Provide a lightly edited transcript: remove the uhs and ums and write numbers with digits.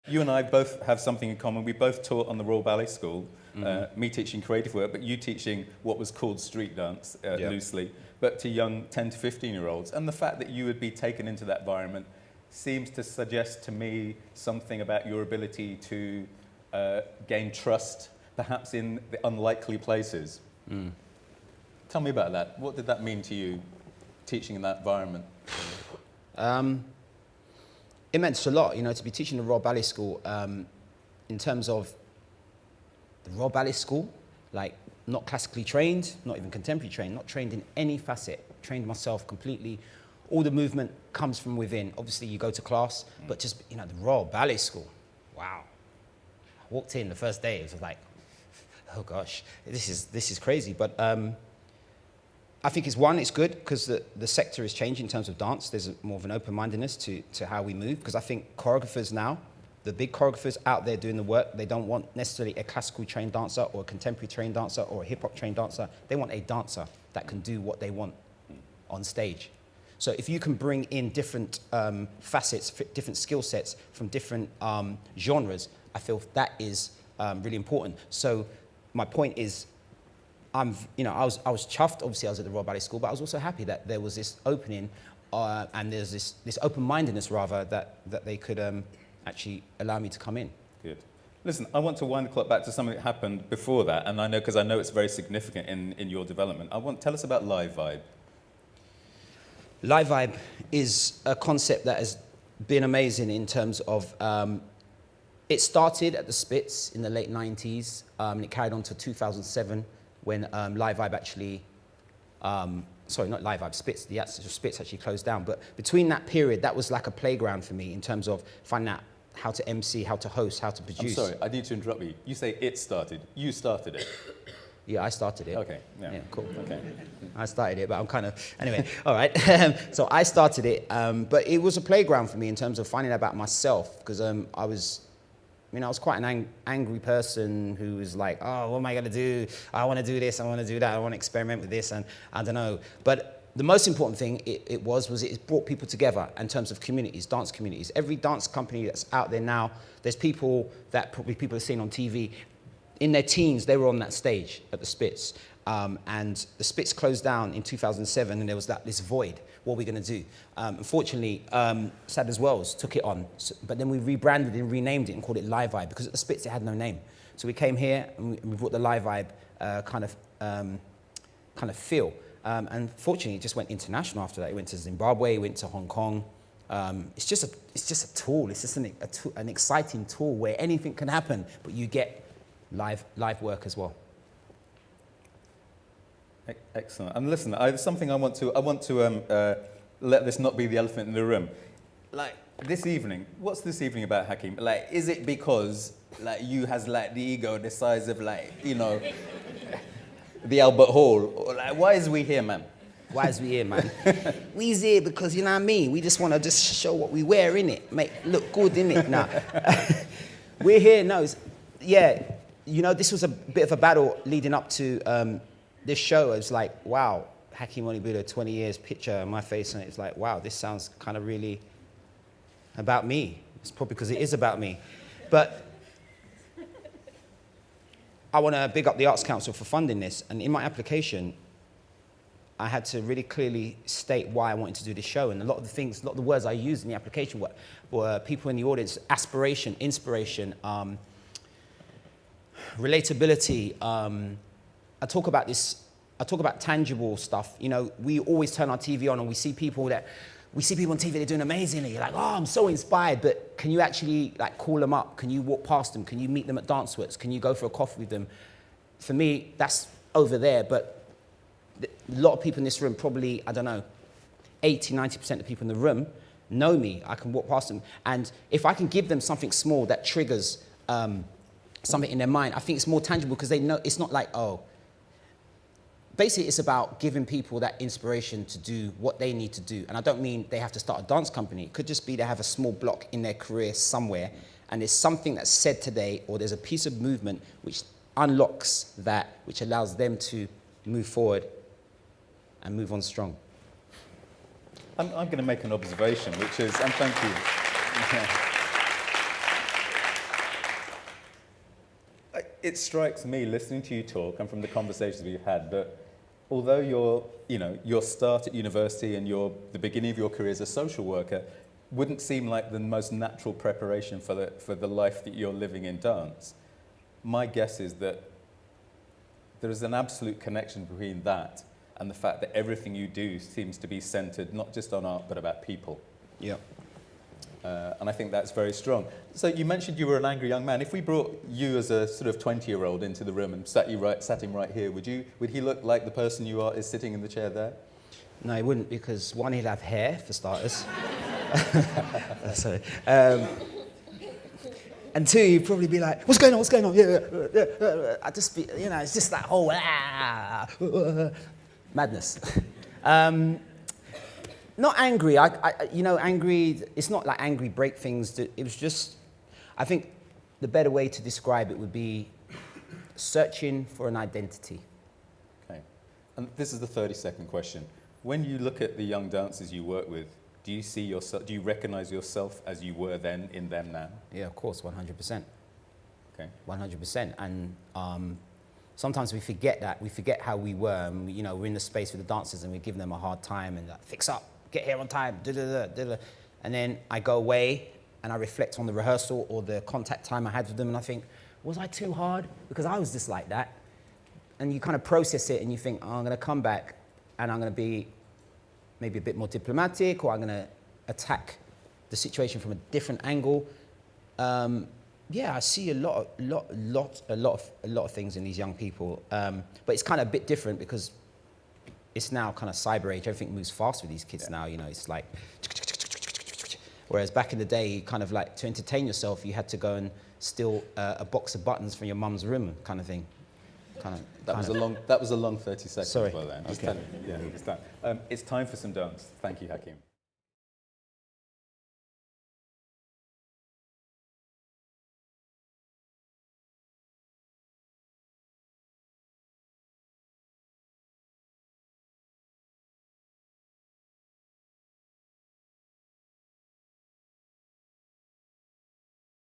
You and I both have something in common. We both taught on the Royal Ballet School, me teaching creative work, but you teaching what was called street dance, loosely, but to young 10 to 15-year-olds. And the fact that you would be taken into that environment seems to suggest to me something about your ability to gain trust, perhaps in the unlikely places. Tell me about that. What did that mean to you, teaching in that environment? It meant a lot, to be teaching the Royal Ballet School. In terms of the Royal Ballet School, like not classically trained, not even contemporary trained, not trained in any facet, trained myself completely. All the movement comes from within. Obviously, you go to class, but just, the Royal Ballet School, wow. I walked in the first day, it was like, oh gosh, this is crazy. But I think it's good because the sector is changing in terms of dance. There's more of an open-mindedness to how we move, because I think choreographers now, the big choreographers out there doing the work, they don't want necessarily a classical trained dancer or a contemporary trained dancer or a hip-hop trained dancer. They want a dancer that can do what they want on stage. So if you can bring in different facets, different skill sets from different genres, I feel that is really important. So my point is, I was chuffed. Obviously, I was at the Royal Ballet School, but I was also happy that there was this opening and there's this open-mindedness, rather, that they could actually allow me to come in. Good. Listen, I want to wind the clock back to something that happened before that, and because I know it's very significant in your development. Tell us about Live Vibe. Live Vibe is a concept that has been amazing in terms of, it started at the Spitz in the late 90s, and it carried on to 2007 when Live Vibe actually, sorry, not Live Vibe, Spitz, the actual Spitz actually closed down. But between that period, that was like a playground for me in terms of finding out how to MC, how to host, how to produce. I'm sorry, I need to interrupt you. You say it started. You started it. Yeah, I started it. Okay, yeah. Cool. Okay. I started it, but I'm anyway, all right. So I started it, but it was a playground for me in terms of finding out about myself, because I was quite an angry person who was like, oh, what am I going to do? I want to do this, I want to do that, I want to experiment with this, and I don't know. But the most important thing it brought people together in terms of communities, dance communities. Every dance company that's out there now, there's people that probably people have seen on TV. In their teens, they were on that stage at the Spitz. And the Spitz closed down in 2007, and there was this void. What are we going to do? Unfortunately, Sadler's Wells took it on, but then we rebranded and renamed it and called it Live Vibe, because at the Spitz it had no name. So we came here and we brought the Live Vibe kind of feel. And fortunately, it just went international after that. It went to Zimbabwe, it went to Hong Kong. It's just a tool. It's just an exciting tool where anything can happen, but you get live work as well. Excellent. And listen, there's something I want to let this not be the elephant in the room. Like this evening, what's this evening about, Hakeem? Like, is it because you has the ego the size of the Albert Hall? Or, why is we here, man? Why is we here, man? We's here because, you know what I mean? We just want to just show what we wear, innit? Make look good, innit? Nah. We're here, this was a bit of a battle leading up to this show. It was like, wow, Hakeem Onibudo, 20 years, picture on my face, and it's like, wow, this sounds kind of really about me. It's probably because it is about me. But I want to big up the Arts Council for funding this, and in my application, I had to really clearly state why I wanted to do this show, and a lot of the words I used in the application were people in the audience, aspiration, inspiration, relatability. I talk about tangible stuff. We always turn our TV on and we see people on TV, they're doing amazingly. You're like, oh, I'm so inspired, but can you actually call them up? Can you walk past them? Can you meet them at dance works? Can you go for a coffee with them? For me, that's over there, but a lot of people in this room, probably, 80, 90% of the people in the room know me. I can walk past them. And if I can give them something small that triggers something in their mind, I think it's more tangible because they know it's not like, oh. Basically, it's about giving people that inspiration to do what they need to do. And I don't mean they have to start a dance company. It could just be they have a small block in their career somewhere, and there's something that's said today, or there's a piece of movement which unlocks that, which allows them to move forward and move on strong. I'm going to make an observation, which is, and thank you. it strikes me listening to you talk and from the conversations we've had that although your start at university and the beginning of your career as a social worker wouldn't seem like the most natural preparation for the life that you're living in dance, my guess is that there is an absolute connection between that and the fact that everything you do seems to be centered not just on art but about people. Yeah. And I think that's very strong. So you mentioned you were an angry young man. If we brought you as a sort of 20-year-old into the room and sat him right here, would he look like the person you are is sitting in the chair there? No, he wouldn't, because one, he'd have hair for starters. Sorry. And two, he'd probably be like, "What's going on? What's going on?" Yeah. I'd just be, it's just that whole madness. Not angry. Angry. It's not like angry break things. It was just. I think the better way to describe it would be searching for an identity. Okay. And this is the 30-second question. When you look at the young dancers you work with, do you see yourself? Do you recognise yourself as you were then in them now? Yeah, of course, 100%. Okay. 100%. And sometimes we forget that. We forget how we were. And we're in the space with the dancers and we're giving them a hard time and like, fix up, get here on time, and then I go away and I reflect on the rehearsal or the contact time I had with them and I think, was I too hard? Because I was just like that. And you kind of process it and you think, I'm going to come back and I'm going to be maybe a bit more diplomatic, or I'm going to attack the situation from a different angle. I see a lot of things in these young people, but it's kind of a bit different because it's now kind of cyber age. Everything moves fast with these kids now. It's like, whereas back in the day, kind of like to entertain yourself, you had to go and steal a box of buttons from your mum's room, kind of thing. That was a long 30 seconds. Sorry. By then. Okay. It's time for some dance. Thank you, Hakeem.